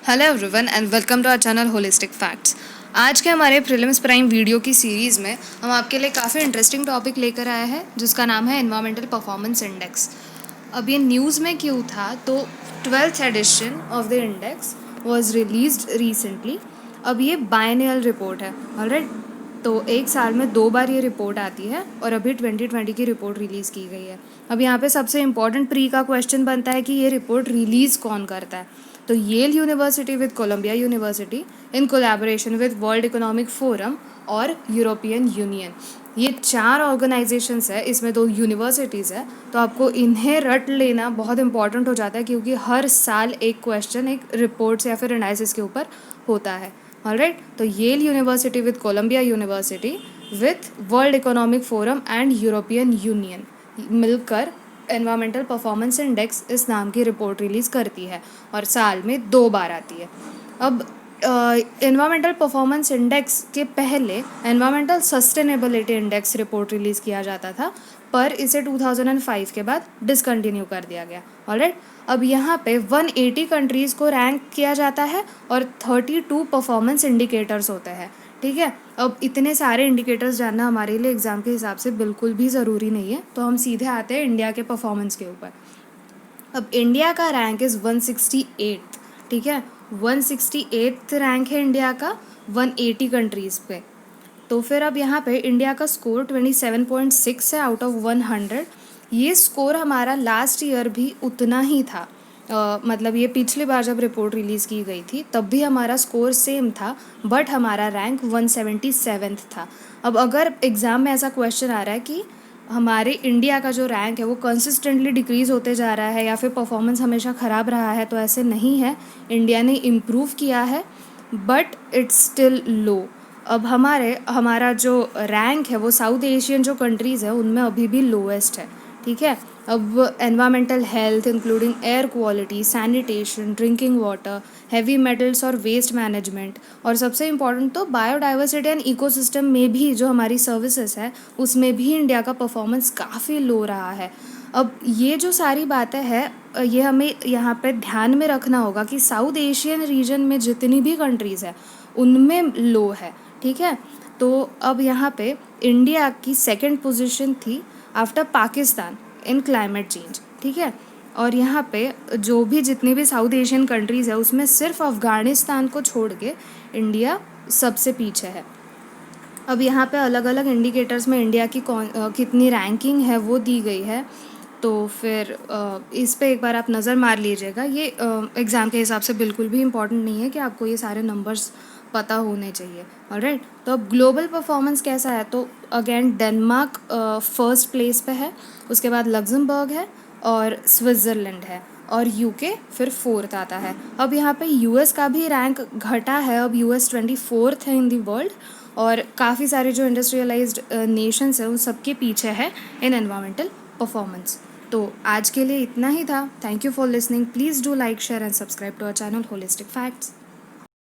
Hello everyone and welcome to our channel Holistic Facts. आज के हमारे प्रीलिम्स प्राइम वीडियो की सीरीज़ में हम आपके लिए काफ़ी इंटरेस्टिंग टॉपिक लेकर आए हैं जिसका नाम है एनवायरमेंटल परफॉर्मेंस इंडेक्स। अब ये न्यूज़ में क्यों था, तो 12th edition of the index was released recently. अब ये बायनियल रिपोर्ट है, ऑलराइट। तो एक साल में 2 बार ये रिपोर्ट आती है और अभी 2020 की रिपोर्ट रिलीज़ की गई है। अब यहाँ पे सबसे इम्पॉर्टेंट प्री का क्वेश्चन बनता है कि ये रिपोर्ट रिलीज़ कौन करता है। तो Yale University with Columbia University in collaboration with World Economic Forum और यूरोपियन यूनियन, ये 4 ऑर्गेनाइजेशंस है, इसमें 2 यूनिवर्सिटीज़ है। तो आपको इन्हें रट लेना बहुत इंपॉर्टेंट हो जाता है क्योंकि हर साल एक क्वेश्चन एक रिपोर्ट से या फिर एनालिसिस के ऊपर होता है, ऑलराइट। तो Yale University with Columbia University with World Economic Forum and European Union मिलकर एनवायरमेंटल परफॉर्मेंस इंडेक्स इस नाम की रिपोर्ट रिलीज़ करती है और साल में 2 बार आती है। अब एनवायरमेंटल परफॉर्मेंस इंडेक्स के पहले environmental sustainability index report release किया जाता था, पर इसे 2005 के बाद डिसकंटिन्यू कर दिया गया, ऑलराइट। अब यहाँ पे 180 कंट्रीज़ को रैंक किया जाता है और 32 परफॉर्मेंस इंडिकेटर्स होते हैं, ठीक है। अब इतने सारे इंडिकेटर्स जानना हमारे लिए एग्ज़ाम के हिसाब से बिल्कुल भी ज़रूरी नहीं है, तो हम सीधे आते हैं इंडिया के परफॉर्मेंस के ऊपर। अब इंडिया का रैंक इज़ 168, ठीक है। 168 रैंक है इंडिया का 180 कंट्रीज़ पे। तो फिर अब यहाँ पे इंडिया का स्कोर 27.6 है आउट ऑफ 100। ये स्कोर हमारा लास्ट ईयर भी उतना ही था। मतलब ये पिछली बार जब रिपोर्ट रिलीज़ की गई थी तब भी हमारा स्कोर सेम था, बट हमारा रैंक 177 था। अब अगर एग्ज़ाम में ऐसा क्वेश्चन आ रहा है कि हमारे इंडिया का जो रैंक है वो कंसिस्टेंटली डिक्रीज़ होते जा रहा है या फिर परफॉर्मेंस हमेशा ख़राब रहा है, तो ऐसे नहीं है। इंडिया ने इम्प्रूव किया है बट इट्स स्टिल लो। अब हमारा जो रैंक है वो साउथ एशियन जो कंट्रीज़ है उनमें अभी भी लोएस्ट है, ठीक है। अब environmental health including air quality, sanitation, drinking water, heavy metals और वेस्ट मैनेजमेंट, और सबसे इम्पॉर्टेंट तो बायोडाइवर्सिटी एंड इकोसिस्टम में भी जो हमारी सर्विसेज है उसमें भी इंडिया का परफॉर्मेंस काफ़ी लो रहा है। अब ये जो सारी बातें हैं ये हमें यहाँ पे ध्यान में रखना होगा कि साउथ एशियन रीजन में जितनी भी कंट्रीज़ है उनमें लो है, ठीक है। तो अब यहाँ पे इंडिया की सेकंड पोजीशन थी आफ्टर पाकिस्तान इन क्लाइमेट चेंज, ठीक है। और यहाँ पे जो भी जितनी भी साउथ एशियन कंट्रीज़ है उसमें सिर्फ अफ़गानिस्तान को छोड़ के इंडिया सबसे पीछे है। अब यहाँ पे अलग अलग इंडिकेटर्स में इंडिया की कितनी रैंकिंग है वो दी गई है, तो फिर इस पे एक बार आप नज़र मार लीजिएगा। ये एग्ज़ाम के हिसाब से बिल्कुल भी इम्पॉर्टेंट नहीं है कि आपको ये सारे नंबर्स पता होने चाहिए, ऑलराइट। तो अब ग्लोबल परफॉर्मेंस कैसा है, तो अगेन डेनमार्क फर्स्ट प्लेस पे है, उसके बाद लग्जमबर्ग है और स्विट्ज़रलैंड है और यूके फिर 4th आता है। अब यहाँ पे यूएस का भी रैंक घटा है, अब यूएस 24th है इन दी वर्ल्ड, और काफ़ी सारे जो इंडस्ट्रियलाइज्ड नेशंस हैं उन सबके पीछे है इन एनवायरमेंटल परफॉर्मेंस। तो आज के लिए इतना ही था। Thank you for listening. Please do like, share and subscribe to our channel Holistic facts.